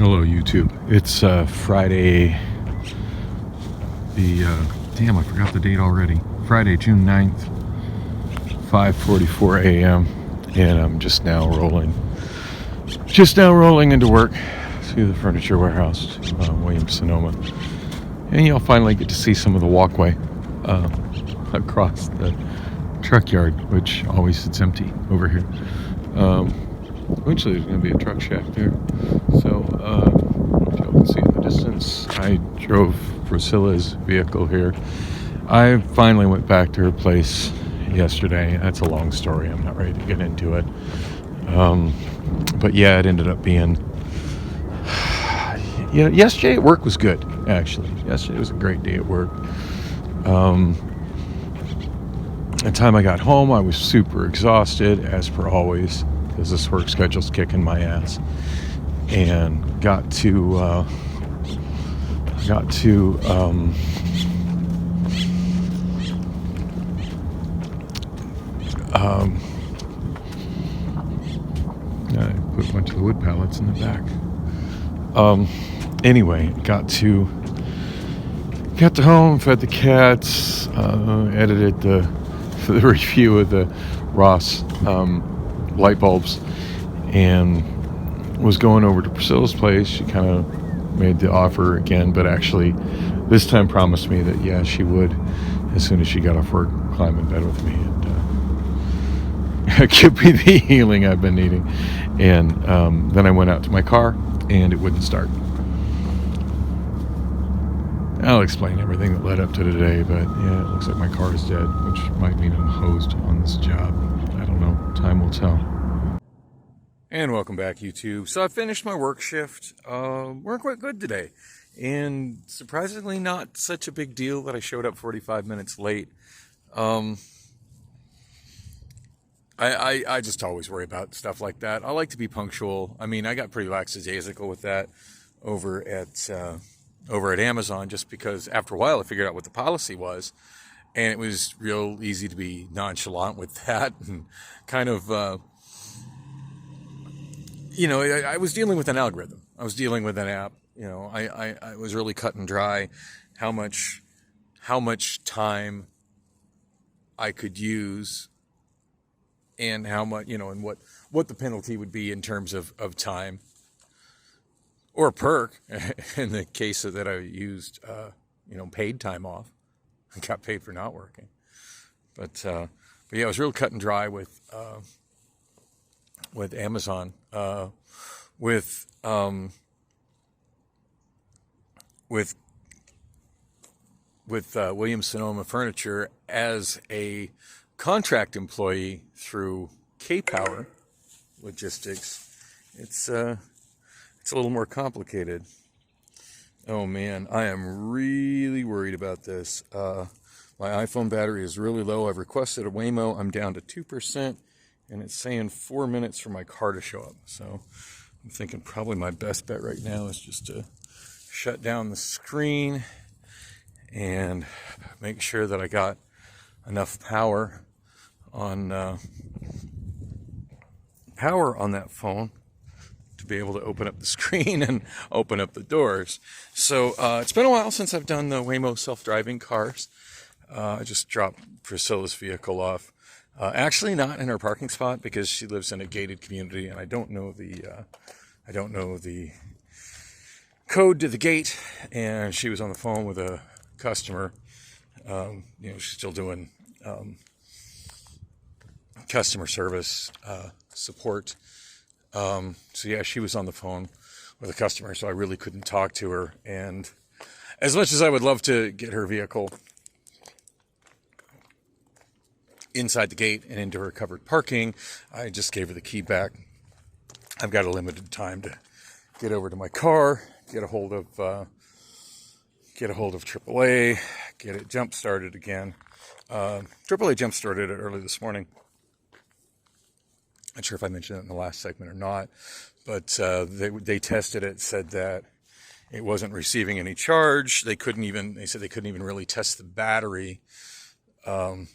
Hello, YouTube. It's Friday, damn, I forgot the date already. Friday, June 9th, 5:44 a.m. And I'm just now rolling into work through the furniture warehouse to Williams-Sonoma. And you'll finally get to see some of the walkway across the truck yard, which always sits empty over here. Eventually there's going to be a truck shack there. So, I don't know if y'all can see in the distance. I drove Priscilla's vehicle here. I finally went back to her place yesterday. That's a long story. I'm not ready to get into it. But yeah, it ended up being... yesterday at work was good, actually. Yesterday was a great day at work. By the time I got home, I was super exhausted, as per always, because this work schedule's kicking my ass. And got to I put a bunch of the wood pallets in the back. Anyway, got to home, fed the cats, edited the review of the Ross light bulbs, and was going over to Priscilla's place. She kind of made the offer again, but actually this time promised me that yeah, she would, as soon as she got off work, climb in bed with me and give me the healing I've been needing. And then I went out to my car and it wouldn't start. I'll explain everything that led up to today, but yeah, it looks like my car is dead, which might mean I'm hosed on this job. I don't know. Time will tell. And welcome back, YouTube. So I finished my work shift. We're quite good today. And surprisingly not such a big deal that I showed up 45 minutes late. I just always worry about stuff like that. I like to be punctual. I mean, I got pretty lackadaisical with that over at Amazon, just because after a while I figured out what the policy was, and it was real easy to be nonchalant with that and kind of, I was dealing with an algorithm. I was dealing with an app. I was really cut and dry how much time I could use and how much, and what the penalty would be in terms of time. Or a perk, in the case that I used, paid time off. I got paid for not working. But yeah, it was real cut and dry with Amazon, with Williams-Sonoma Furniture as a contract employee through K-Power Logistics. It's a little more complicated. Oh man, I am really worried about this. My iPhone battery is really low. I've requested a Waymo. I'm down to 2%, and it's saying 4 minutes for my car to show up. So I'm thinking probably my best bet right now is just to shut down the screen and make sure that I got enough power on that phone to be able to open up the screen and open up the doors. So it's been a while since I've done the Waymo self-driving cars. I just dropped Priscilla's vehicle off. Actually not in her parking spot because she lives in a gated community and I don't know the code to the gate, and she was on the phone with a customer. She's still doing customer service support. So yeah, she was on the phone with a customer, so I really couldn't talk to her. And as much as I would love to get her vehicle inside the gate and into her covered parking, I just gave her the key back. I've got a limited time to get over to my car, get a hold of AAA, get it jump started again. AAA jump started it early this morning. Not sure if I mentioned it in the last segment or not, but they tested it, said that it wasn't receiving any charge. They said they couldn't even really test the battery due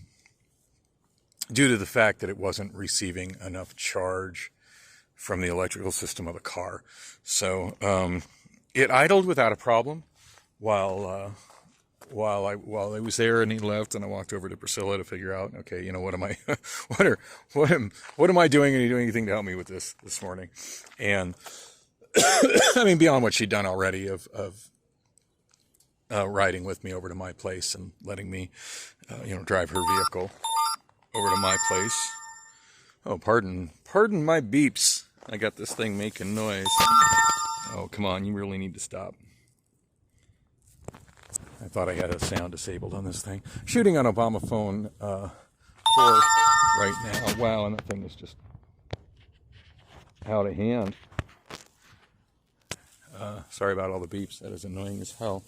to the fact that it wasn't receiving enough charge from the electrical system of the car. So it idled without a problem while I was there, and he left, and I walked over to Priscilla to figure out, okay, you know, what am I what am I doing? Are you doing anything to help me with this morning? And I mean, beyond what she'd done already of riding with me over to my place and letting me drive her vehicle over to my place. Oh, pardon my beeps. I got this thing making noise. Oh, come on, you really need to stop. I thought I had a sound disabled on this thing. Shooting on Obamaphone 4 right now. Wow, and that thing is just out of hand. Sorry about all the beeps. That is annoying as hell.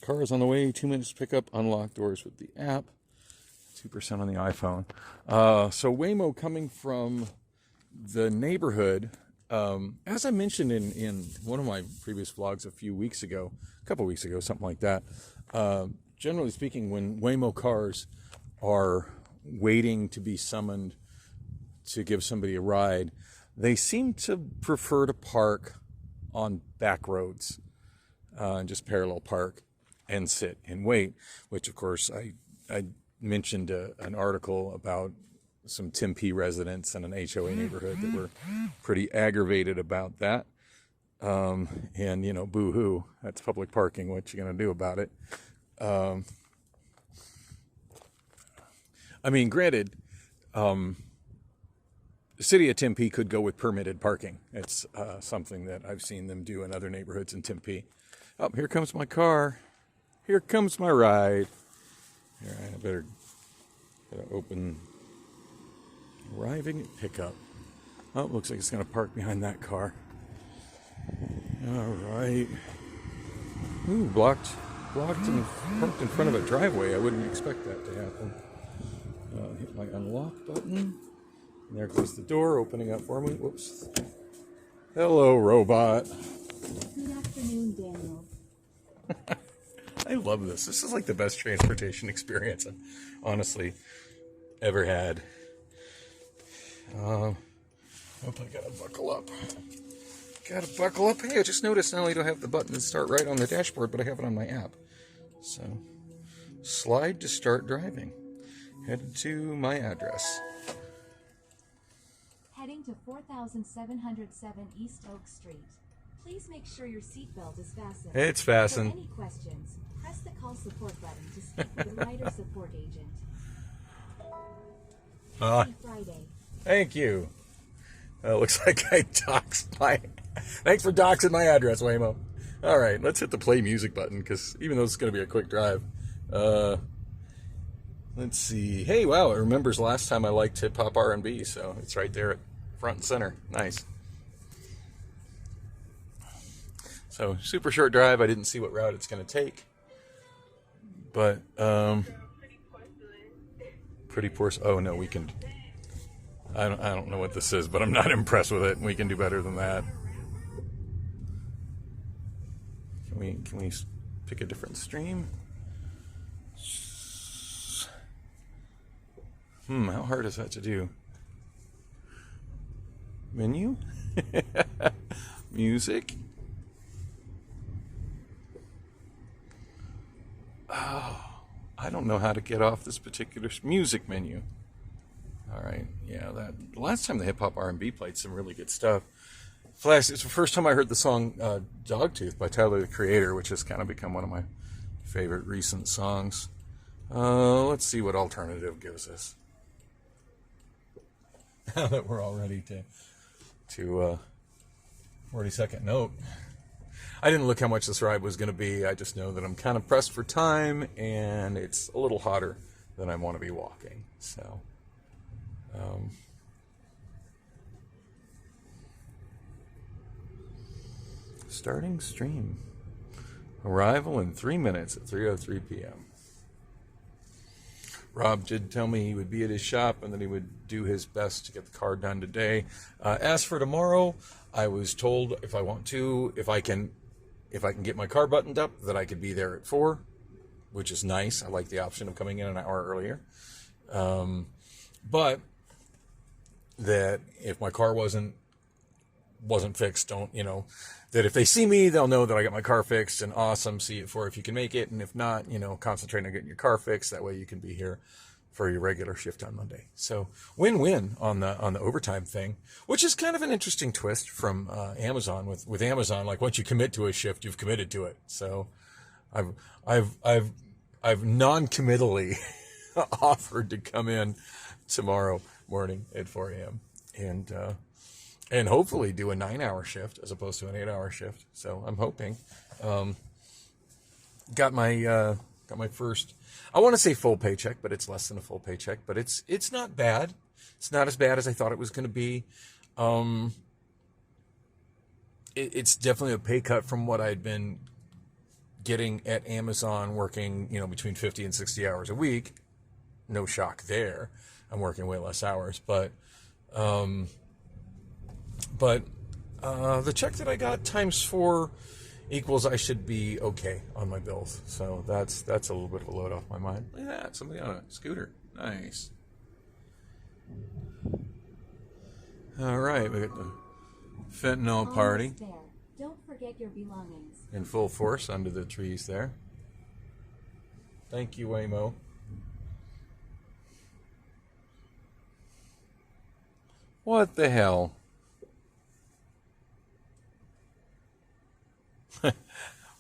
Car is on the way. 2 minutes to pick up. Unlock doors with the app. 2% on the iPhone. So Waymo coming from the neighborhood. As I mentioned in one of my previous vlogs a couple weeks ago, something like that. Generally speaking, when Waymo cars are waiting to be summoned to give somebody a ride, they seem to prefer to park on back roads, and just parallel park and sit and wait, which of course I mentioned an article about some Tempe residents in an HOA neighborhood that were pretty aggravated about that. And, you know, boo-hoo, that's public parking. What you going to do about it? I mean, granted, the city of Tempe could go with permitted parking. It's something that I've seen them do in other neighborhoods in Tempe. Oh, here comes my car. Here comes my ride. Here, I better open. Arriving at pickup. Oh, looks like it's going to park behind that car. All right. Ooh, blocked and parked in front of a driveway. I wouldn't expect that to happen. Hit my unlock button. And there goes the door opening up for me. Whoops. Hello, robot. Good afternoon, Daniel. I love this. This is like the best transportation experience I've honestly ever had. Hope I gotta buckle up. Hey, I just noticed not only do I have the button to start right on the dashboard, but I have it on my app. So, slide to start driving. Head to my address. Heading to 4707 East Oak Street. Please make sure your seatbelt is fastened. It's fastened. For any questions, press the call support button to speak with a rider support agent. Happy Friday. Thank you. Looks like I doxed my... Thanks for doxing my address, Waymo. All right, let's hit the play music button, because even though it's going to be a quick drive. Let's see. Hey, wow, it remembers last time I liked hip-hop R&B, so it's right there at front and center. Nice. So, super short drive. I didn't see what route it's going to take. But, pretty porcelain. Oh, no, we can... I don't know what this is, but I'm not impressed with it. We can do better than that. Can we pick a different stream? How hard is that to do? Menu? Music? Oh, I don't know how to get off this particular music menu. All right, yeah, that last time the hip hop R&B played some really good stuff. It's the first time I heard the song Dogtooth by Tyler, the Creator, which has kind of become one of my favorite recent songs. Let's see what alternative gives us. Now that we're all ready to 42nd note. I didn't look how much this ride was going to be. I just know that I'm kind of pressed for time, and it's a little hotter than I want to be walking. So, starting stream. Arrival in 3 minutes at 3:03 p.m. Rob did tell me he would be at his shop and that he would do his best to get the car done today. As for tomorrow, I was told if I can get my car buttoned up, that I could be there at 4, which is nice. I like the option of coming in an hour earlier. But that if my car wasn't fixed, don't, that if they see me, they'll know that I got my car fixed, and awesome, see it for if you can make it. And if not, concentrate on getting your car fixed. That way you can be here for your regular shift on Monday. So win-win on the overtime thing, which is kind of an interesting twist from Amazon. With Amazon, like once you commit to a shift, you've committed to it. So I've non-committally offered to come in tomorrow morning at 4 a.m. and hopefully do a 9-hour shift as opposed to an 8-hour shift. So I'm hoping. Got my first, I want to say full paycheck, but it's less than a full paycheck. But it's not bad. It's not as bad as I thought it was going to be. It's definitely a pay cut from what I'd been getting at Amazon, working between 50 and 60 hours a week. No shock there. I'm working way less hours, but the check that I got times 4 equals I should be okay on my bills. So that's a little bit of a load off my mind. Look at that, somebody on a scooter. Nice. All right, we got the fentanyl party. Almost there. Don't forget your belongings. In full force under the trees there. Thank you, Waymo. What the hell?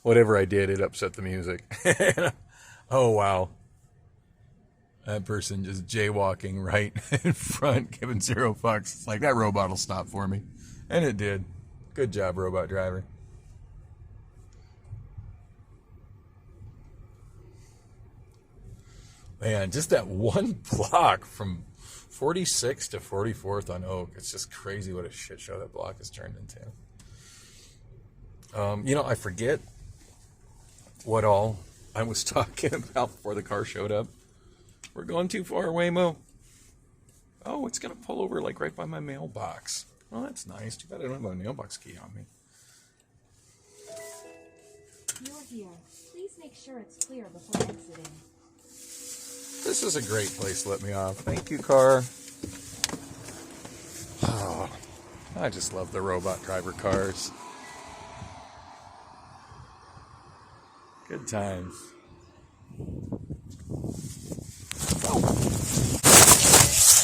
Whatever I did, it upset the music. Oh, wow. That person just jaywalking right in front, giving 0 fucks. It's like, that robot will stop for me. And it did. Good job, robot driver. Man, just that one block from 46 to 44th on Oak. It's just crazy what a shit show that block has turned into. I forget what all I was talking about before the car showed up. We're going too far, Waymo. Oh, it's going to pull over like right by my mailbox. Oh, that's nice. Too bad I don't have my mailbox key on me. You're here. Please make sure it's clear before exiting. This is a great place to let me off. Thank you, car. Oh, I just love the robot driver cars. Good times.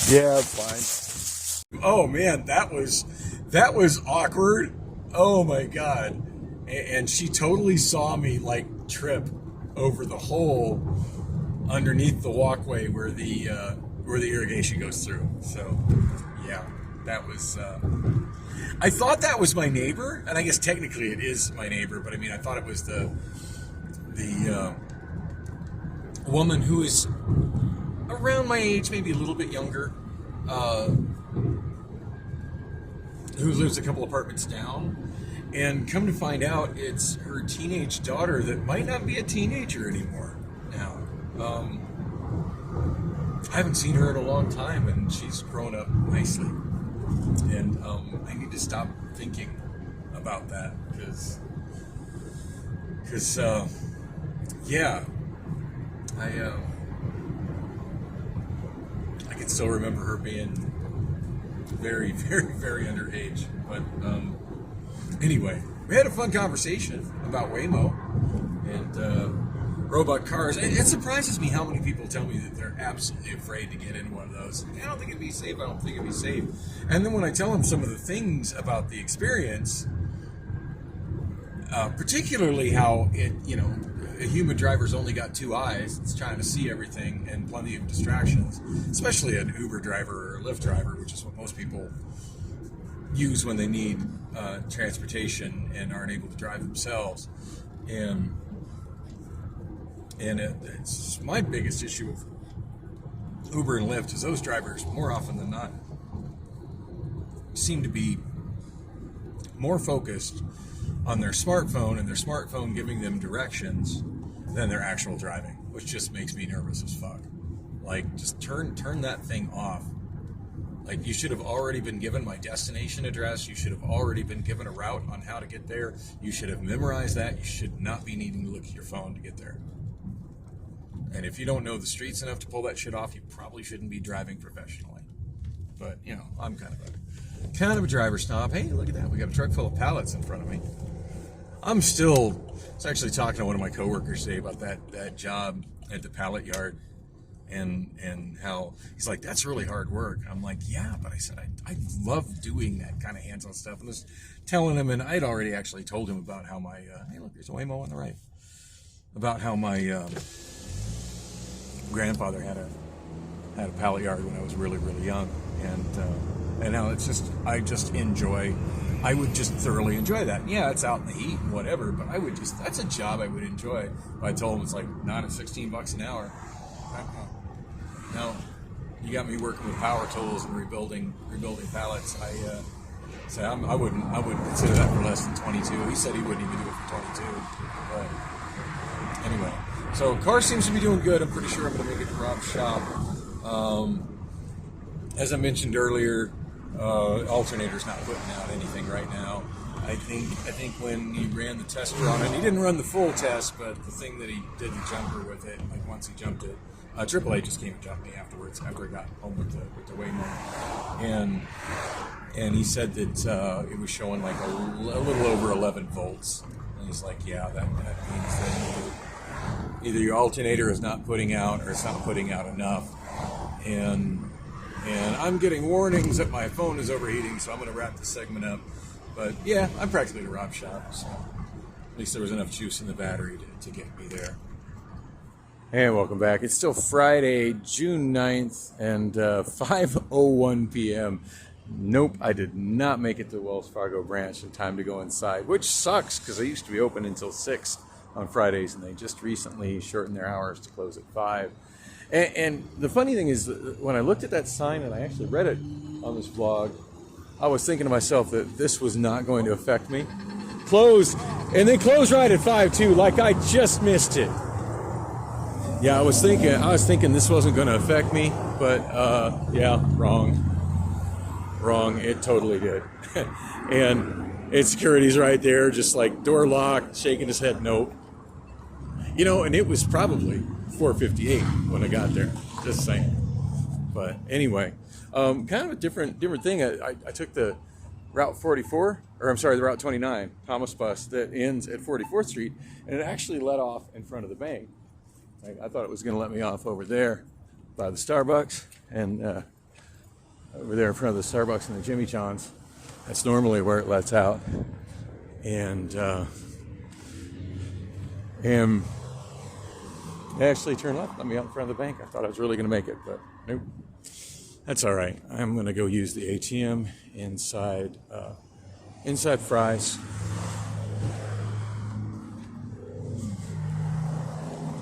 Yeah, fine. Oh man, that was awkward. Oh my god. And she totally saw me like trip over the hole underneath the walkway where the irrigation goes through. So yeah, that was I thought that was my neighbor, and I guess technically it is my neighbor, but I mean I thought it was the woman who is around my age, maybe a little bit younger, who lives a couple apartments down, and come to find out it's her teenage daughter that might not be a teenager anymore now. I haven't seen her in a long time, and she's grown up nicely, and I need to stop thinking about that because yeah, I can still remember her being very, very, very underage. But anyway, we had a fun conversation about Waymo and robot cars. It surprises me how many people tell me that they're absolutely afraid to get in one of those. I don't think it'd be safe. I don't think it'd be safe. And then when I tell them some of the things about the experience, particularly how a human driver's only got 2 eyes. It's trying to see everything and plenty of distractions, especially an Uber driver or a Lyft driver, which is what most people use when they need transportation and aren't able to drive themselves. And it's my biggest issue with Uber and Lyft is those drivers, more often than not, seem to be more focused on their smartphone and their smartphone giving them directions than their actual driving, which just makes me nervous as fuck. Like, just turn that thing off. Like, you should have already been given my destination address. You should have already been given a route on how to get there. You should have memorized that. You should not be needing to look at your phone to get there. And if you don't know the streets enough to pull that shit off, you probably shouldn't be driving professionally. But, you know, I'm kind of a driver snob. Hey, look at that. We got a truck full of pallets in front of me. I was actually talking to one of my coworkers today about that job at the pallet yard, and how he's like, that's really hard work. I'm like, yeah, but I said, I love doing that kind of hands-on stuff. And I was telling him, and I'd already actually told him about how my, hey, look, there's a Waymo on the right, about how my grandfather had a pallet yard when I was really, really young, and how I would just thoroughly enjoy that. And yeah, it's out in the heat and whatever, but that's a job I would enjoy. I told him it's like not at $16 an hour. No, you got me working with power tools and rebuilding pallets. I wouldn't consider that for less than 22. He said he wouldn't even do it for 22. But anyway, so car seems to be doing good. I'm pretty sure I'm going to make it to Rob's shop. As I mentioned earlier, alternator's not putting out anything right now. I think when he ran the tester on it, he didn't run the full test, but the thing that he did the jumper with it, like once he jumped it, AAA just came and jumped me afterwards after I got home with the Waymo, and he said that it was showing like a little over 11 volts, and he's like, yeah, that means that either your alternator is not putting out or it's not putting out enough, and I'm getting warnings that my phone is overheating, so I'm going to wrap this segment up. But yeah, I'm practically at Rob's shop, so at least there was enough juice in the battery to get me there. And welcome back. It's still Friday, June 9th, and 5:01 p.m. Nope, I did not make it to Wells Fargo branch in time to go inside, which sucks because they used to be open until 6 on Fridays, and they just recently shortened their hours to close at 5. And the funny thing is, when I looked at that sign, and I actually read it on this vlog, I was thinking to myself that this was not going to affect me. Closed, and they closed right at 5 too, like I just missed it. Yeah, I was thinking this wasn't going to affect me, but yeah, wrong. It totally did. And security's right there, just like door locked, shaking his head, nope. You know, and it was probably 4:58 when I got there. Just saying. But anyway, kind of a different thing. I took the Route 44, or I'm sorry, the Route 29 Thomas bus that ends at 44th Street, and it actually let off in front of the bank. I thought it was going to let me off over there by the Starbucks, and over there in front of the Starbucks and the Jimmy John's. That's normally where it lets out. And they actually turned left, let me out in front of the bank. I thought I was really going to make it, but nope. That's all right. I'm going to go use the ATM inside Fry's.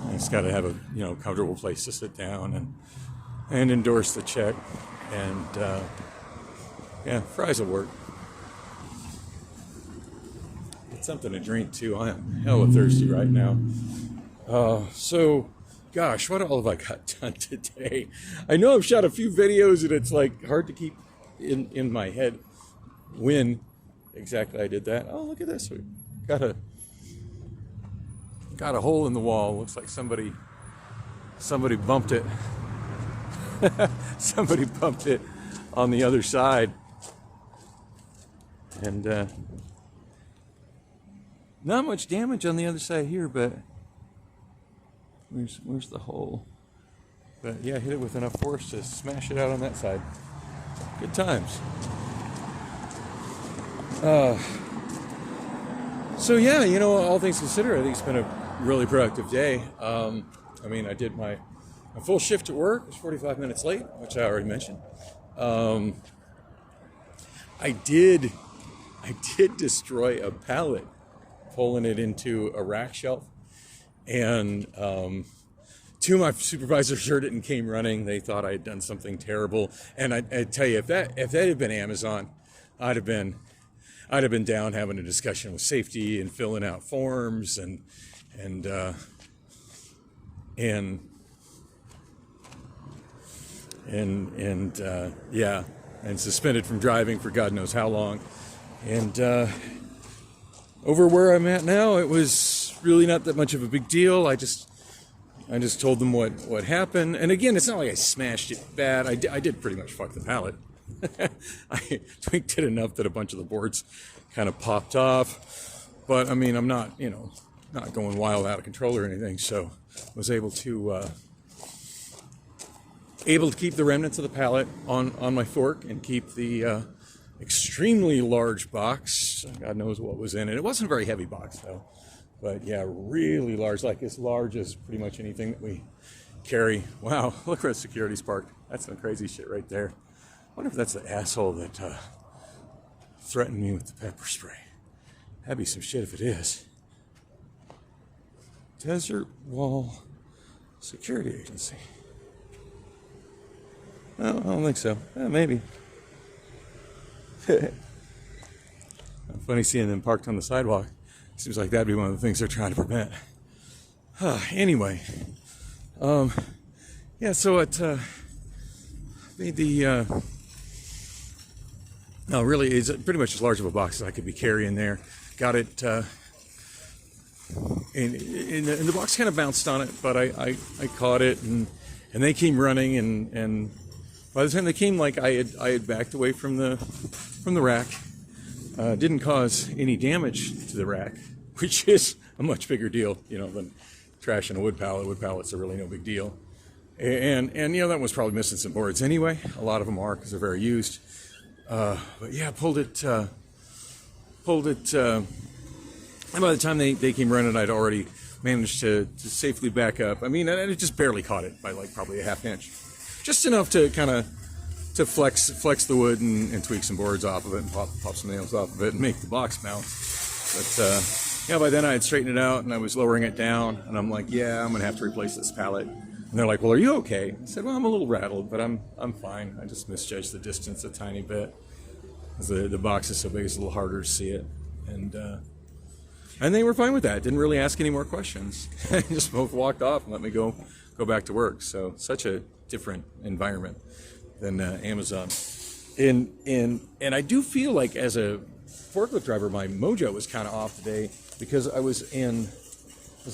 I just got to have a comfortable place to sit down and endorse the check, and yeah, Fry's will work. Get something to drink too. I am hella thirsty right now. So, gosh, what all have I got done today? I know I've shot a few videos, and it's like hard to keep in my head when exactly I did that. Oh, look at this. We got a hole in the wall. Looks like somebody bumped it. Somebody bumped it on the other side. And not much damage on the other side here, but where's the hole? But yeah, hit it with enough force to smash it out on that side. Good times. So yeah, all things considered, I think it's been a really productive day. I mean, I did my full shift at work. It was 45 minutes late, which I already mentioned. I did destroy a pallet, pulling it into a rack shelf, and two of my supervisors heard it and came running. They thought I had done something terrible, and I tell you, if that had been Amazon, I'd have been down having a discussion with safety and filling out forms and yeah, and suspended from driving for God knows how long. And over where I'm at now, it was really not that much of a big deal. I just told them what happened. And again, it's not like I smashed it bad. I did pretty much fuck the pallet. I tweaked it enough that a bunch of the boards kind of popped off. But I mean, I'm not, you know, not going wild out of control or anything. So was able to keep the remnants of the pallet on my fork and keep the extremely large box. God knows what was in it. It wasn't a very heavy box though. But yeah, really large, like as large as pretty much anything that we carry. Wow, look where the security's parked. That's some crazy shit right there. I wonder if that's the asshole that threatened me with the pepper spray. That'd be some shit if it is. Desert Wall Security Agency. No, I don't think so. Maybe. Funny seeing them parked on the sidewalk. Seems like that'd be one of the things they're trying to prevent. Anyway, yeah. So it made the. No, really, it's pretty much as large of a box as I could be carrying there. Got it, and the box kind of bounced on it, but I caught it, and they came running, and by the time they came, like I had backed away from the rack. Didn't cause any damage to the rack, which is a much bigger deal, you know, than trash in a wood pallet. Wood pallets are really no big deal. And you know, that was probably missing some boards anyway. A lot of them are because they're very used. But yeah, pulled it, and by the time they came running, I'd already managed to safely back up. I mean, I just barely caught it by like probably a half inch. Just enough to kind of to flex the wood and tweak some boards off of it and pop some nails off of it and make the box bounce. But yeah, by then I had straightened it out and I was lowering it down, and I'm like, yeah, I'm gonna have to replace this pallet. And they're like, well, are you okay? I said, well, I'm a little rattled, but I'm fine. I just misjudged the distance a tiny bit. The box is so big, it's a little harder to see it. And they were fine with that. Didn't really ask any more questions. Just both walked off and let me go back to work. So such a different environment than Amazon. And I do feel like as a forklift driver, my mojo was kind of off today because I was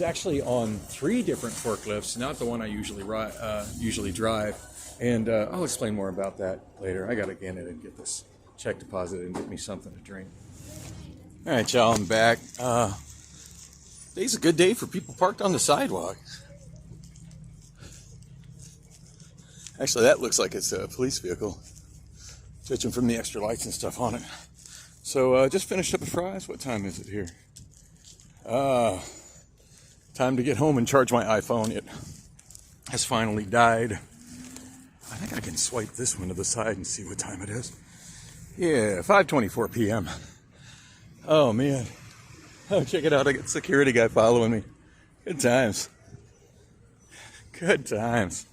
actually on 3 different forklifts, not the one I usually drive. And I'll explain more about that later. I got to get in and get this check deposited and get me something to drink. All right, y'all, I'm back. Today's a good day for people parked on the sidewalk. Actually, that looks like it's a police vehicle, judging from the extra lights and stuff on it. So just finished up the fries. What time is it here? Time to get home and charge my iPhone. It has finally died. I think I can swipe this one to the side and see what time it is. Yeah, 5:24 p.m. Oh, man. Oh, check it out. I got a security guy following me. Good times. Good times.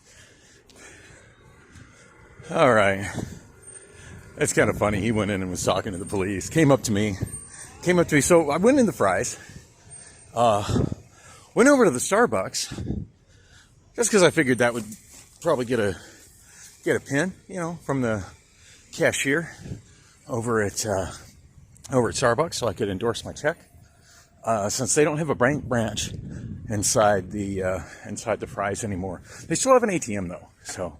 All right. That's kind of funny. He went in and was talking to the police. Came up to me. So I went in the fries. Went over to the Starbucks. Just because I figured that would probably get a pin, you know, from the cashier over at Starbucks, so I could endorse my check. Since they don't have a bank branch inside the fries anymore, they still have an ATM though. So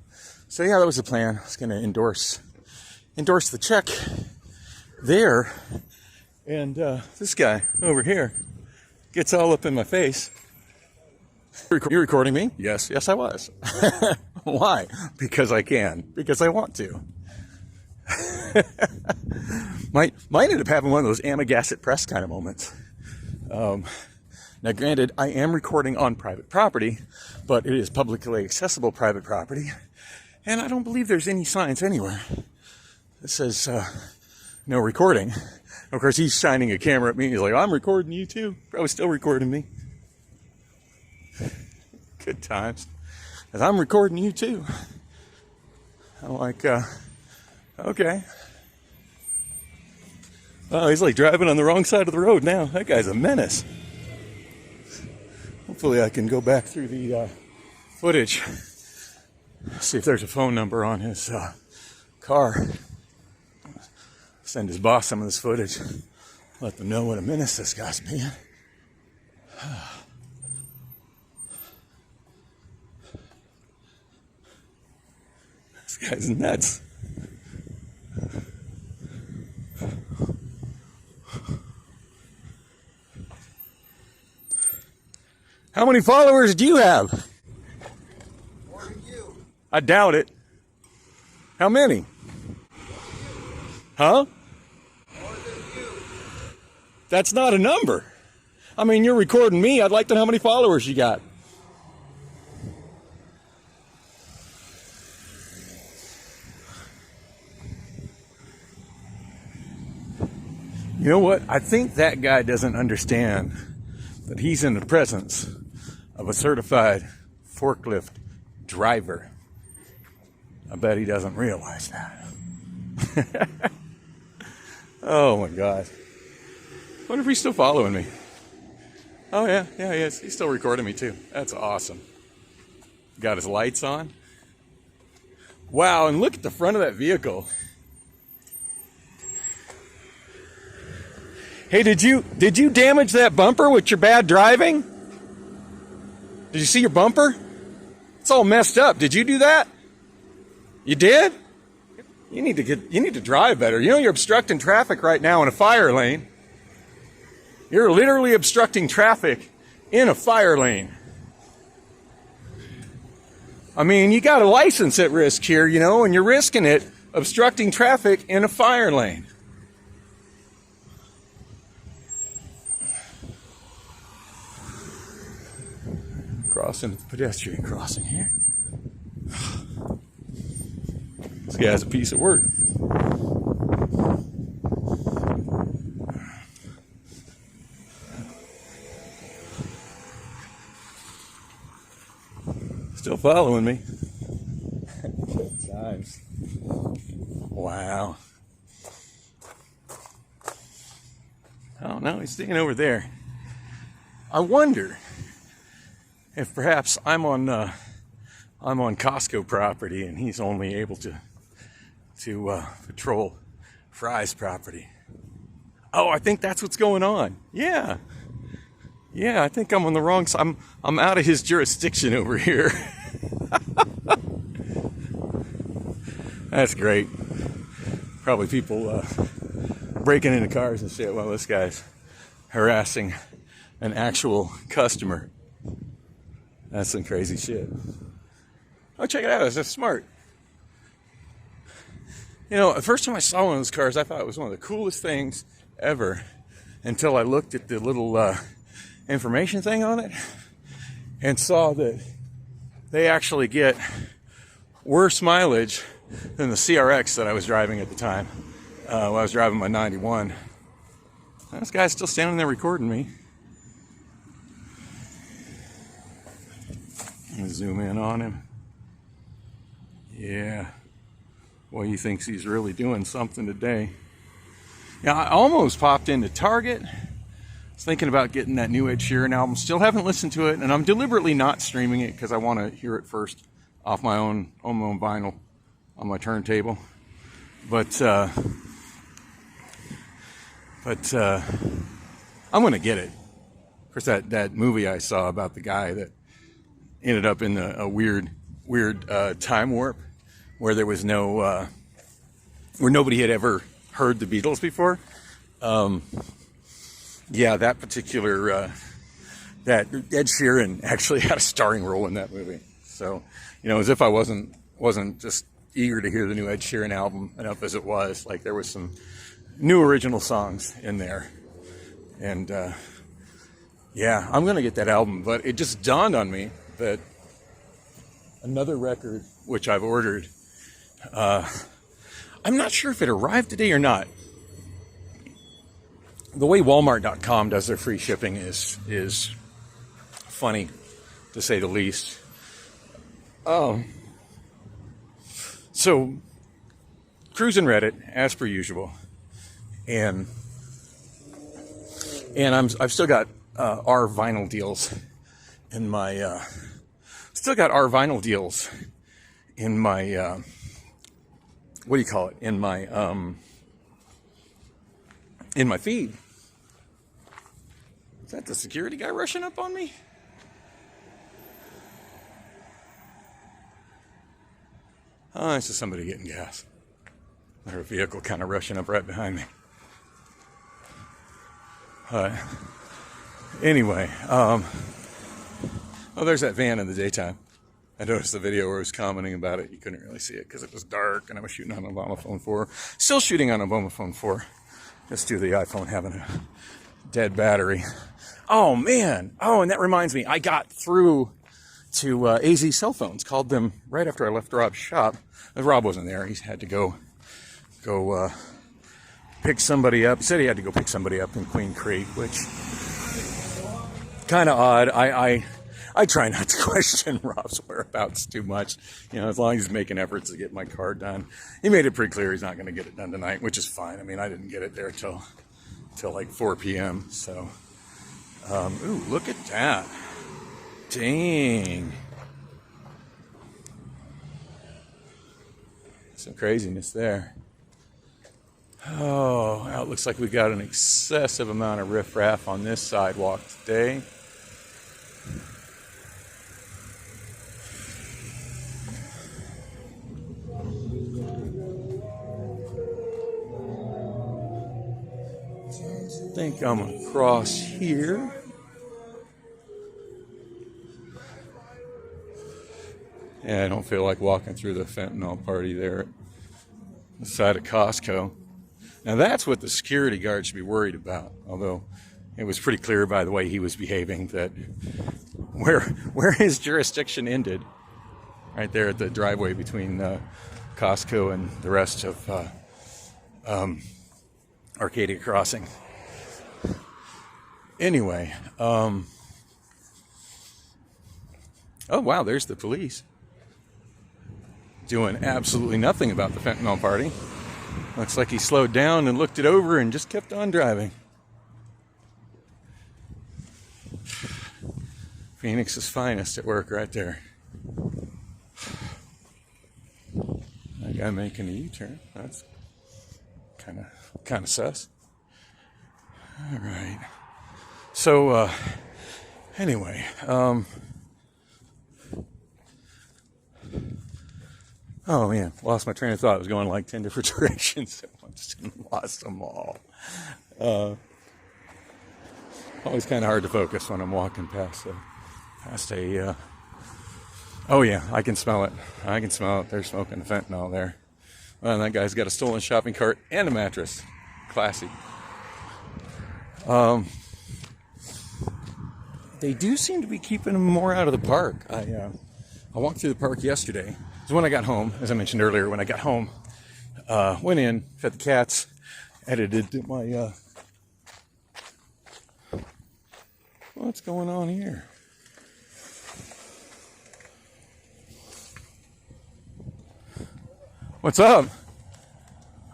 yeah, that was the plan. I was going to endorse the check there, and this guy over here gets all up in my face. You're recording me? Yes, I was. Why? Because I can. Because I want to. Might end up having one of those Amagassett Press kind of moments. Now, granted, I am recording on private property, but it is publicly accessible private property, and I don't believe there's any signs anywhere that says no recording. Of course, he's shining a camera at me. He's like, I'm recording you too. Probably still recording me. Good times. As I'm recording you too. I'm like, okay. Oh, he's like driving on the wrong side of the road now. That guy's a menace. Hopefully I can go back through the footage. See if there's a phone number on his car. Send his boss some of this footage. Let them know what a menace this guy's being. This guy's nuts. How many followers do you have? More than you. I doubt it. How many? Huh? More than you. That's not a number. I mean, you're recording me. I'd like to know how many followers you got. You know what? I think that guy doesn't understand that he's in the presence of a certified forklift driver. I bet he doesn't realize that. Oh my God. I wonder if he's still following me. Oh yeah, he is. He's still recording me too. That's awesome. Got his lights on. Wow, and look at the front of that vehicle. Hey, did you damage that bumper with your bad driving? Did you see your bumper? It's all messed up. Did you do that? You did? You need to drive better. You know you're obstructing traffic right now in a fire lane. You're literally obstructing traffic in a fire lane. I mean, you got a license at risk here, you know, and you're risking it obstructing traffic in a fire lane. Crossing the pedestrian crossing here. This guy's a piece of work. Still following me. Good times. Wow. Oh no, he's staying over there. I wonder if perhaps I'm on Costco property and he's only able to patrol Fry's property. Oh, I think that's what's going on. Yeah, I think I'm on the wrong side. I'm out of his jurisdiction over here. That's great. Probably people breaking into cars and shit while this guy's harassing an actual customer. That's some crazy shit. Oh, check it out. It's just smart. You know, the first time I saw one of those cars, I thought it was one of the coolest things ever until I looked at the little information thing on it and saw that they actually get worse mileage than the CRX that I was driving at the time. While I was driving my 91. This guy's still standing there recording me. Zoom in on him. Yeah. Well, he thinks he's really doing something today. Yeah, I almost popped into Target. I was thinking about getting that new Ed Sheeran album. Still haven't listened to it, and I'm deliberately not streaming it because I want to hear it first off my own vinyl on my turntable. But I'm gonna get it. Of course, that movie I saw about the guy that ended up in a weird time warp where there was no where nobody had ever heard the Beatles before. Yeah, that particular that Ed Sheeran actually had a starring role in that movie. So, you know, as if I wasn't just eager to hear the new Ed Sheeran album enough as it was. Like, there was some new original songs in there, and yeah, I'm gonna get that album. But it just dawned on me that another record which I've ordered, I'm not sure if it arrived today or not. The way Walmart.com does their free shipping is funny, to say the least. So cruising Reddit as per usual, and I've still got our vinyl deals in my what do you call it, in my feed. Is that the security guy rushing up on me? Oh, it's just somebody getting gas. Or a vehicle kind of rushing up right behind me. But anyway, oh, there's that van in the daytime. I noticed the video where I was commenting about it. You couldn't really see it because it was dark, and I was shooting on an Obamaphone 4. Still shooting on an Obamaphone 4. Just due to the iPhone having a dead battery. Oh, man. Oh, and that reminds me. I got through to AZ Cell Phones. Called them right after I left Rob's shop. Rob wasn't there. He had to go pick somebody up. He said he had to go pick somebody up in Queen Creek, which kind of odd. I try not to question Rob's whereabouts too much, as long as he's making efforts to get my car done. He made it pretty clear he's not going to get it done tonight, which is fine. I mean, I didn't get it there till like 4 p.m. So, ooh, look at that. Dang. Some craziness there. Oh, it looks like we got an excessive amount of riffraff on this sidewalk today. I think I'm across here. Yeah, I don't feel like walking through the fentanyl party there at the side of Costco. Now that's what the security guard should be worried about, although it was pretty clear by the way he was behaving that where his jurisdiction ended, right there at the driveway between Costco and the rest of Arcadia Crossing. Anyway, oh wow, there's the police. Doing absolutely nothing about the fentanyl party. Looks like he slowed down and looked it over and just kept on driving. Phoenix's finest at work right there. That guy making a U-turn. That's kind of sus. All right. So, anyway, oh man, lost my train of thought. I was going like 10 different directions at once and lost them all. Always kind of hard to focus when I'm walking past a, oh yeah, I can smell it. I can smell it. They're smoking the fentanyl there. Well, and that guy's got a stolen shopping cart and a mattress. Classy. They do seem to be keeping them more out of the park. I walked through the park yesterday. So when I got home, as I mentioned earlier, when I got home, went in, fed the cats, edited my, what's going on here? What's up?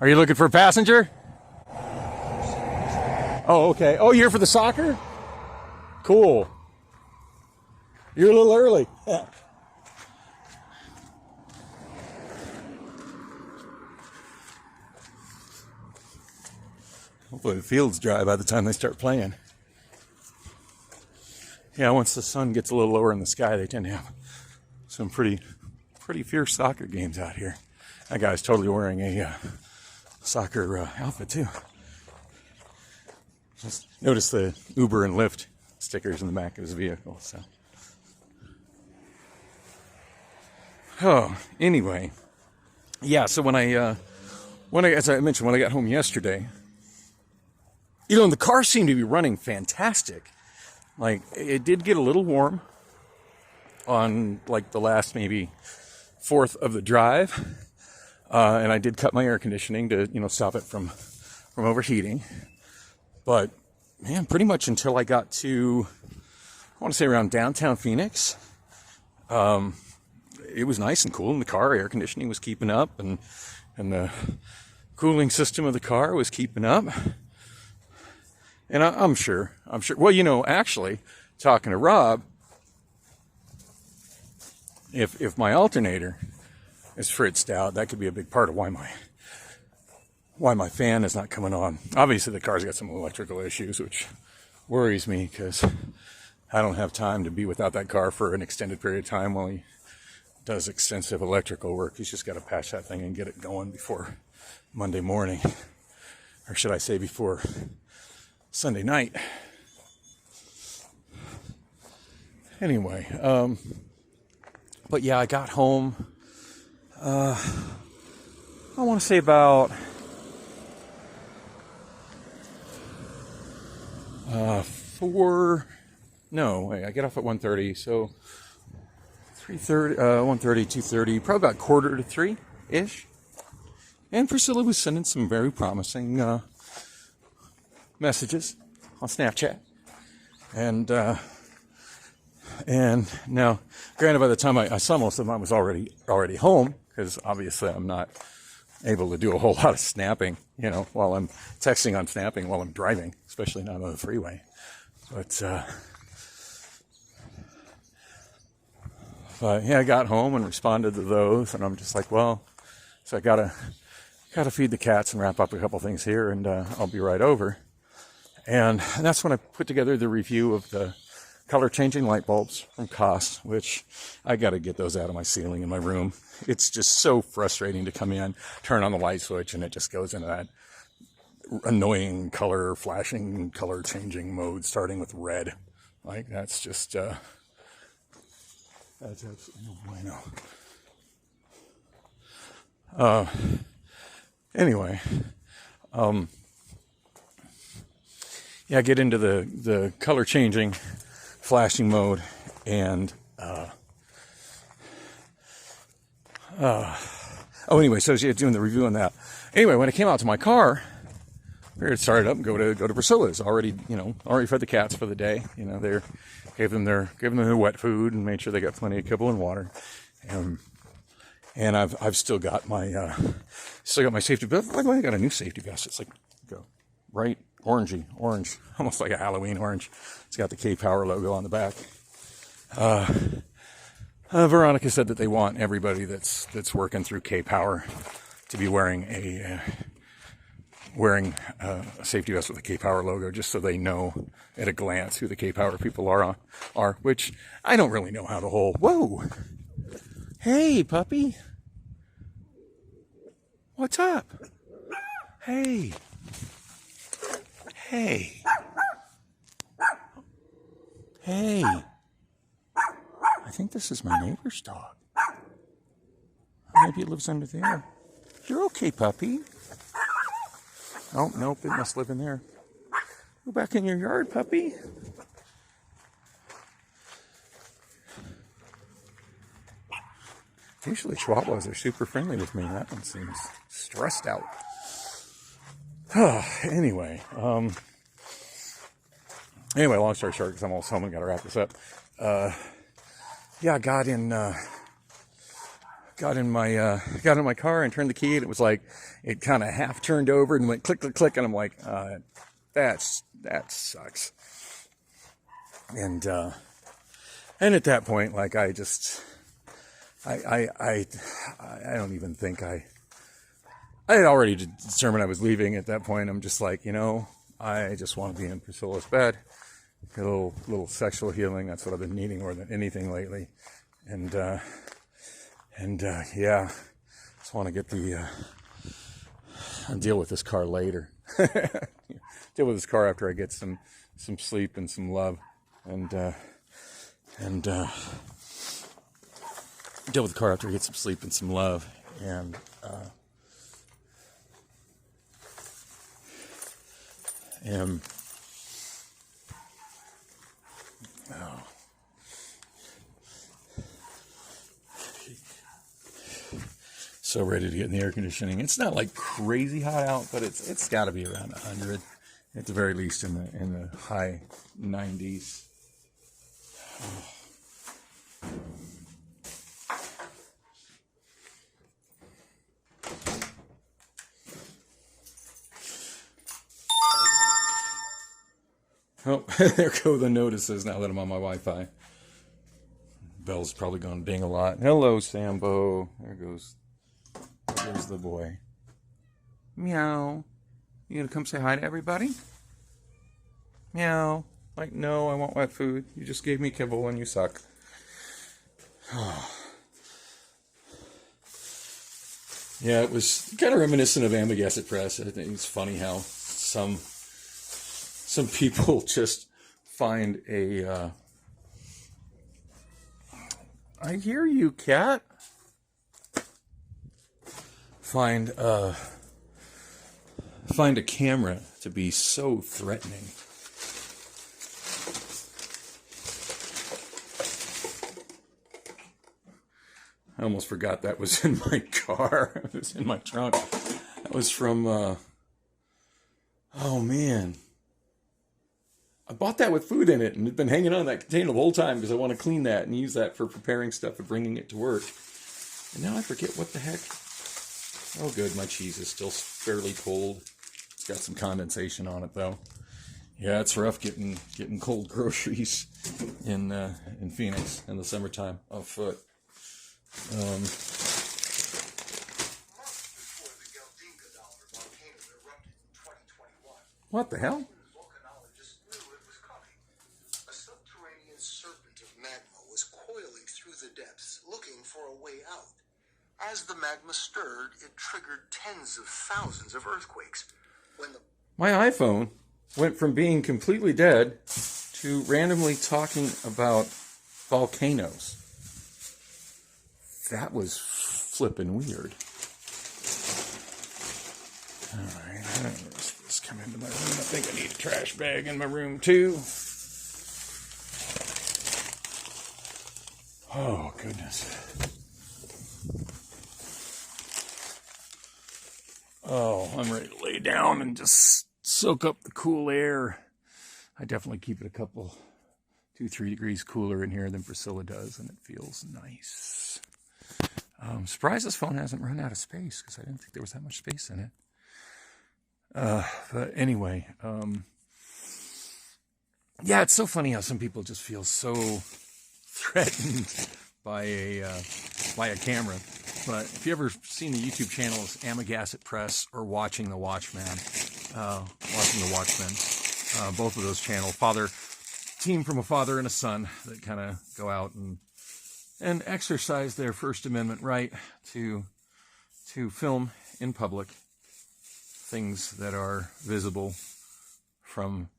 Are you looking for a passenger? Oh, okay. Oh, you're for the soccer? Cool. You're a little early. Yeah. Hopefully the field's dry by the time they start playing. Yeah, once the sun gets a little lower in the sky, they tend to have some pretty fierce soccer games out here. That guy's totally wearing a soccer outfit too. Just notice the Uber and Lyft stickers in the back of his vehicle. So, oh, anyway, yeah. So when I, as I mentioned, when I got home yesterday, the car seemed to be running fantastic. Like, it did get a little warm on like the last maybe fourth of the drive, and I did cut my air conditioning to stop it from overheating. But man, pretty much until I got to, I want to say around downtown Phoenix, it was nice and cool in the car. Air conditioning was keeping up, and the cooling system of the car was keeping up. And I'm sure. Well, actually, talking to Rob, if my alternator is fritzed out, that could be a big part of why my fan is not coming on. Obviously, the car's got some electrical issues, which worries me because I don't have time to be without that car for an extended period of time while he does extensive electrical work. He's just got to patch that thing and get it going before Monday morning. Or should I say before Sunday night. Anyway, but yeah, I got home, I want to say about 4, no, I get off at 1:30, so 3:30, 1:30, 2:30, probably about 2:45-ish. And Priscilla was sending some very promising messages on Snapchat. And now, granted, by the time I saw most of them, I was already home, because obviously I'm not able to do a whole lot of snapping, while I'm texting on snapping while I'm driving, especially not on the freeway. But yeah, I got home and responded to those, and I'm just like, well, so I gotta feed the cats and wrap up a couple things here, and I'll be right over. And that's when I put together the review of the color changing light bulbs from Cost, which I got to get those out of my ceiling in my room. It's just so frustrating to come in, turn on the light switch, and it just goes into that annoying flashing color changing mode, starting with red. Like, that's just, that's absolutely no bueno. Anyway, yeah, I get into the color changing flashing mode, and anyway, so she's doing the review on that. Anyway, when I came out to my car, I figured start it up and go to Priscilla's. Already fed the cats for the day. They gave them their wet food and made sure they got plenty of kibble and water. And I've still got my safety vest. By the way, I got a new safety vest. It's like bright orange, almost like a Halloween orange. It's got the K-Power logo on the back. Veronica said that they want everybody that's working through K-Power to be wearing a safety vest with the K-Power logo, just so they know at a glance who the K-Power people are, which I don't really know how the whole, whoa, hey, puppy, what's up? Hey. Hey. I think this is my neighbor's dog. Maybe it lives under there. You're okay, puppy. Oh, nope, it must live in there. Go back in your yard, puppy. Usually chihuahuas are super friendly with me. That one seems stressed out. Anyway, long story short, because I'm almost home and got to wrap this up. Yeah, I got in my car and turned the key, and it was like it kind of half turned over and went click click click, and I'm like, that sucks. And at that point, like, I don't even think I had already determined I was leaving at that point. I'm just like, I just want to be in Priscilla's bed. A little sexual healing. That's what I've been needing more than anything lately. And yeah, just want to get I'll deal with this car later. Deal with this car after I get some sleep and some love. And deal with the car after I get some sleep and some love. And, so ready to get in the air conditioning. It's not like crazy hot out, but it's got to be around 100 at the very least, in the high 90s. Oh, there go the notices now that I'm on my Wi-Fi. Bell's probably going to ding a lot. Hello, Sambo. There goes the boy. Meow. You gonna come say hi to everybody? Meow. Like, no, I want wet food. You just gave me kibble and you suck. Yeah, it was kind of reminiscent of Ambergacid Press. I think it's funny how some some people just find a, I hear you, cat. Find a camera to be so threatening. I almost forgot that was in my car. It was in my trunk. That was from, oh man. I bought that with food in it and it's been hanging on that container the whole time because I want to clean that and use that for preparing stuff and bringing it to work. And now I forget what the heck. Oh good, my cheese is still fairly cold. It's got some condensation on it though. Yeah, it's rough getting cold groceries in Phoenix in the summertime on foot. What the hell? Volcanologists knew it was coming. A subterranean serpent of magma was coiling through the depths, looking for a way out. As the magma stirred, it triggered tens of thousands of earthquakes. My iPhone went from being completely dead to randomly talking about volcanoes. That was flippin' weird. Alright, let's come into my room. I think I need a trash bag in my room too. Oh, goodness. Oh, I'm ready to lay down and just soak up the cool air. I definitely keep it a couple, 2-3 degrees cooler in here than Priscilla does, and it feels nice. Surprised this phone hasn't run out of space because I didn't think there was that much space in it. But anyway, yeah, it's so funny how some people just feel so threatened by a camera. But if you ever seen the YouTube channels Amagassett Press or Watching the Watchmen, both of those channels, team from a father and a son that kind of go out and exercise their First Amendment right to film in public things that are visible from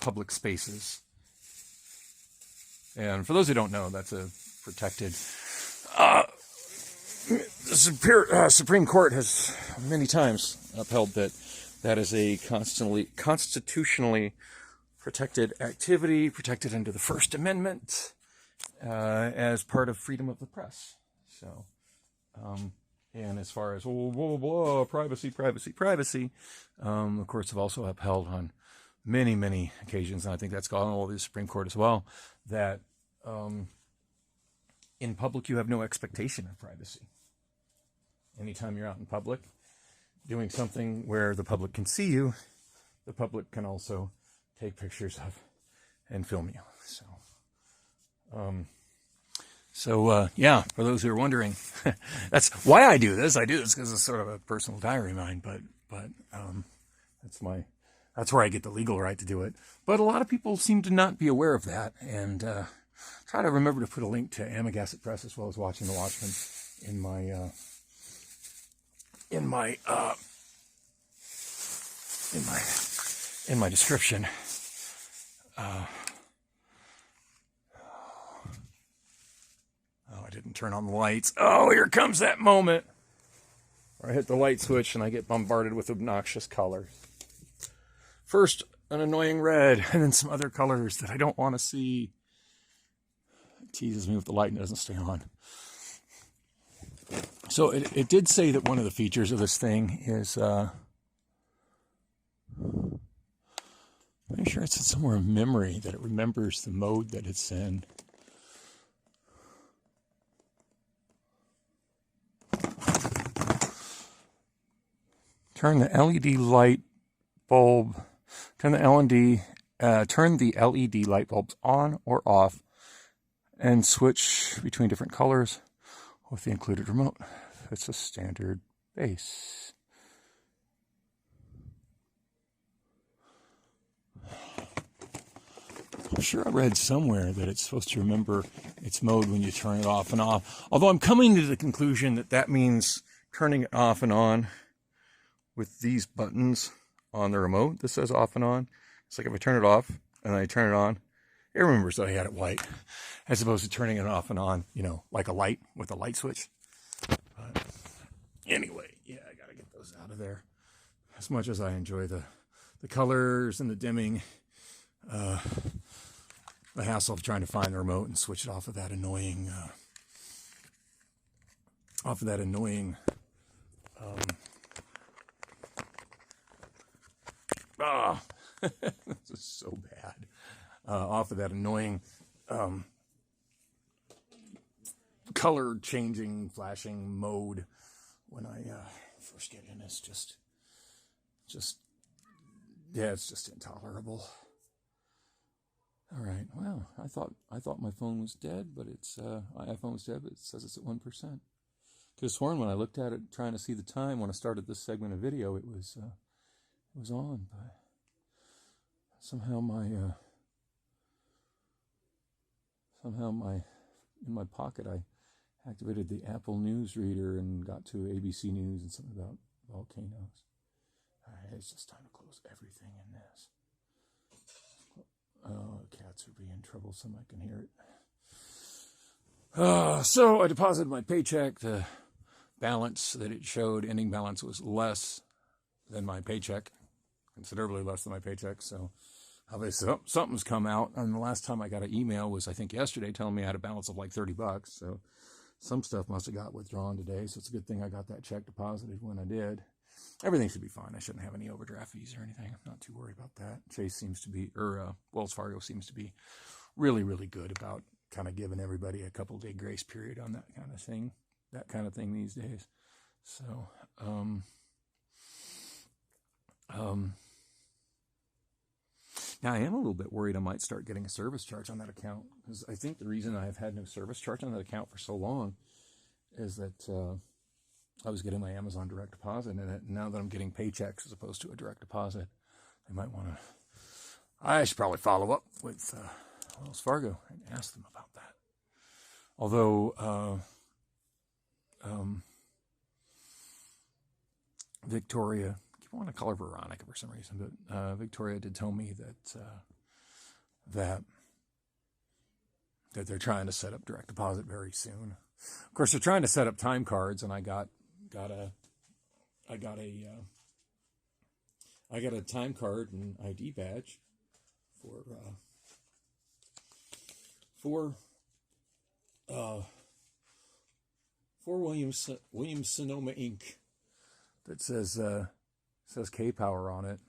public spaces. And for those who don't know, that's a protected. The Supreme Court has many times upheld that is a constitutionally protected activity, protected under the First Amendment, as part of freedom of the press. So, and as far as privacy, the courts have also upheld on many occasions, and I think that's gone all over the Supreme Court as well, that in public you have no expectation of privacy. Anytime you're out in public doing something where the public can see you, the public can also take pictures of and film you. So, yeah, for those who are wondering, that's why I do this. I do this because it's sort of a personal diary of mine, but that's where I get the legal right to do it. But a lot of people seem to not be aware of that, and try to remember to put a link to Amagassett Press as well as Watching the Watchmen in my description. I didn't turn on the lights. Oh, here comes that moment where I hit the light switch and I get bombarded with obnoxious colors. First, an annoying red, and then some other colors that I don't want to see. It teases me with the light and doesn't stay on. So it did say that one of the features of this thing is, I'm sure it's somewhere in memory that it remembers the mode that it's in. Turn the LED light bulb, turn the LED light bulbs on or off and switch between different colors with the included remote. It's a standard base. I'm sure I read somewhere that it's supposed to remember its mode when you turn it off and off. Although I'm coming to the conclusion that means turning it off and on with these buttons on the remote that says off and on. It's like if I turn it off and I turn it on, it remembers that I had it white, as opposed to turning it off and on, you know, like a light with a light switch. But anyway, yeah, I gotta get those out of there. As much as I enjoy the colors and the dimming, the hassle of trying to find the remote and switch it off of that annoying, this is so bad. Off of that annoying color changing, flashing mode when I first get in. It's just, yeah, it's just intolerable. All right, well, I thought my phone was dead, but it's my iPhone was dead, but it says it's at 1%. Could have sworn when I looked at it, trying to see the time when I started this segment of video, it was on, but somehow in my pocket I activated the Apple News reader and got to ABC News and something about volcanoes. All right, it's just time to close everything in this. Oh, the cats are being troublesome. I can hear it. So I deposited my paycheck. The balance that it showed, ending balance, was less than my paycheck, considerably less than my paycheck. So obviously something's come out. And the last time I got an email was, I think, yesterday, telling me I had a balance of like $30. So some stuff must have got withdrawn today. So it's a good thing I got that check deposited when I did. Everything should be fine. I shouldn't have any overdraft fees or anything. I'm not too worried about that. Chase seems to be, or Wells Fargo seems to be really, really good about kind of giving everybody a couple-day grace period on that kind of thing these days. So, now I am a little bit worried I might start getting a service charge on that account, because I think the reason I have had no service charge on that account for so long is that I was getting my Amazon direct deposit in it, and now that I'm getting paychecks as opposed to a direct deposit, they might want to. I should probably follow up with Wells Fargo and ask them about that. Although Victoria, I keep wanting to call her Veronica for some reason, but Victoria did tell me that they're trying to set up direct deposit very soon. Of course, they're trying to set up time cards, and I got a time card and ID badge for Williams Sonoma Inc. that says K-Power on it.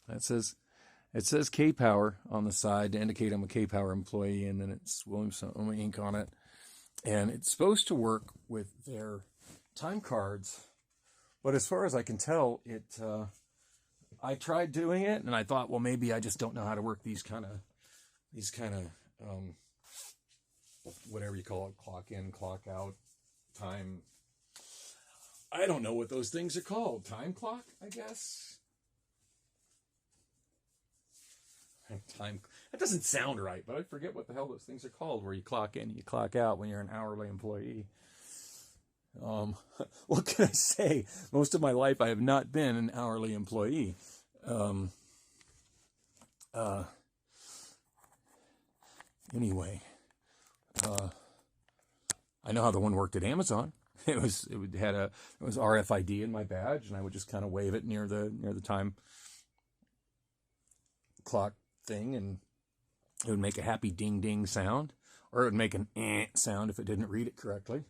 It says K-Power on the side to indicate I'm a K-Power employee, and then it's Williams Sonoma Inc. on it. And it's supposed to work with their time cards, but as far as I can tell, I tried doing it, and I thought, well, maybe I just don't know how to work these kind of whatever you call it, clock in, clock out, time. I don't know what those things are called. Time clock, I guess. Time. That doesn't sound right, but I forget what the hell those things are called, where you clock in and you clock out when you're an hourly employee. What can I say? Most of my life I have not been an hourly employee. Anyway, I know how the one worked at Amazon. It was RFID in my badge, and I would just kind of wave it near the time clock thing, and it would make a happy ding ding sound, or it would make an sound if it didn't read it correctly.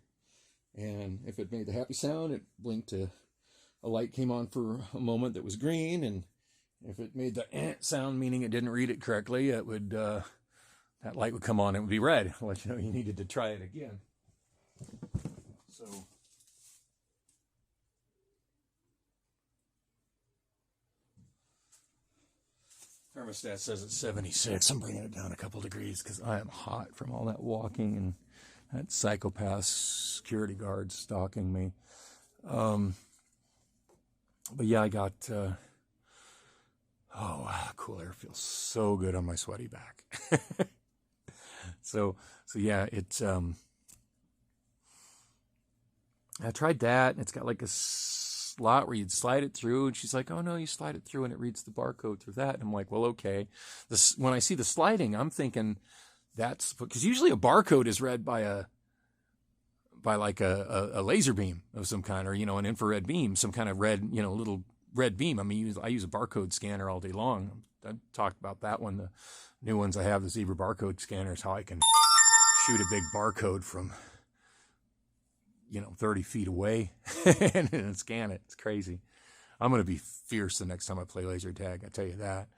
And if it made the happy sound, it blinked a light came on for a moment that was green, and if it made the sound, meaning it didn't read it correctly, it would that light would come on and it would be red, let you know you needed to try it again. So thermostat says it's 76. I'm bringing it down a couple degrees because I am hot from all that walking and that psychopath security guard stalking me. But yeah, I got cool air feels so good on my sweaty back. so yeah, it's I tried that, and it's got like a slot where you'd slide it through. And she's like, oh no, you slide it through and it reads the barcode through that. And I'm like, well, okay. When I see the sliding, I'm thinking that's because usually a barcode is read by like a laser beam of some kind, or, an infrared beam, some kind of red, little red beam. I mean, I use a barcode scanner all day long. I talked about that one. The new ones I have, the Zebra barcode scanner, is how I can shoot a big barcode from 30 feet away and scan it. It's crazy. I'm going to be fierce the next time I play laser tag, I tell you that.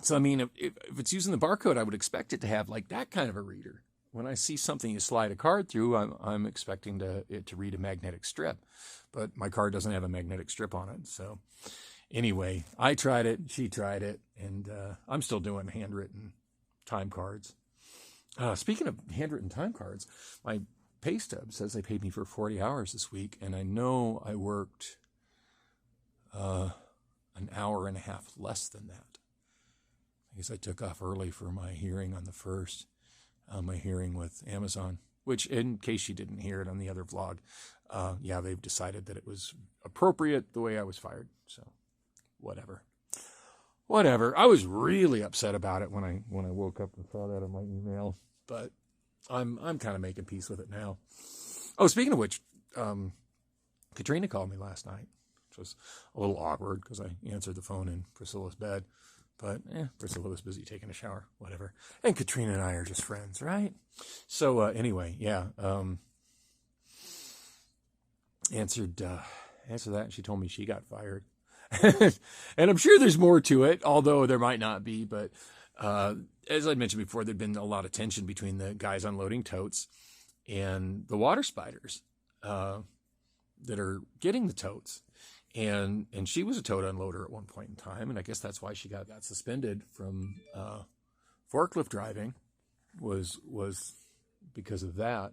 So, I mean, if it's using the barcode, I would expect it to have like that kind of a reader. When I see something you slide a card through, I'm expecting it to read a magnetic strip. But my card doesn't have a magnetic strip on it. So anyway, I tried it, she tried it, and I'm still doing handwritten time cards. Speaking of handwritten time cards, my pay stub says they paid me for 40 hours this week, and I know I worked an hour and a half less than that. I guess I took off early for my hearing on the 1st, my hearing with Amazon, which, in case you didn't hear it on the other vlog, they've decided that it was appropriate the way I was fired. So, whatever. I was really upset about it when I woke up and saw that in my email, but I'm kind of making peace with it now. Oh, speaking of which, Katrina called me last night, which was a little awkward because I answered the phone in Priscilla's bed, but Priscilla was busy taking a shower, whatever. And Katrina and I are just friends, right? So anyway, answered that, and she told me she got fired. And I'm sure there's more to it, although there might not be. But as I mentioned before, there'd been a lot of tension between the guys unloading totes and the waterspiders that are getting the totes. And she was a tote unloader at one point in time, and I guess that's why she got suspended from forklift driving, was because of that.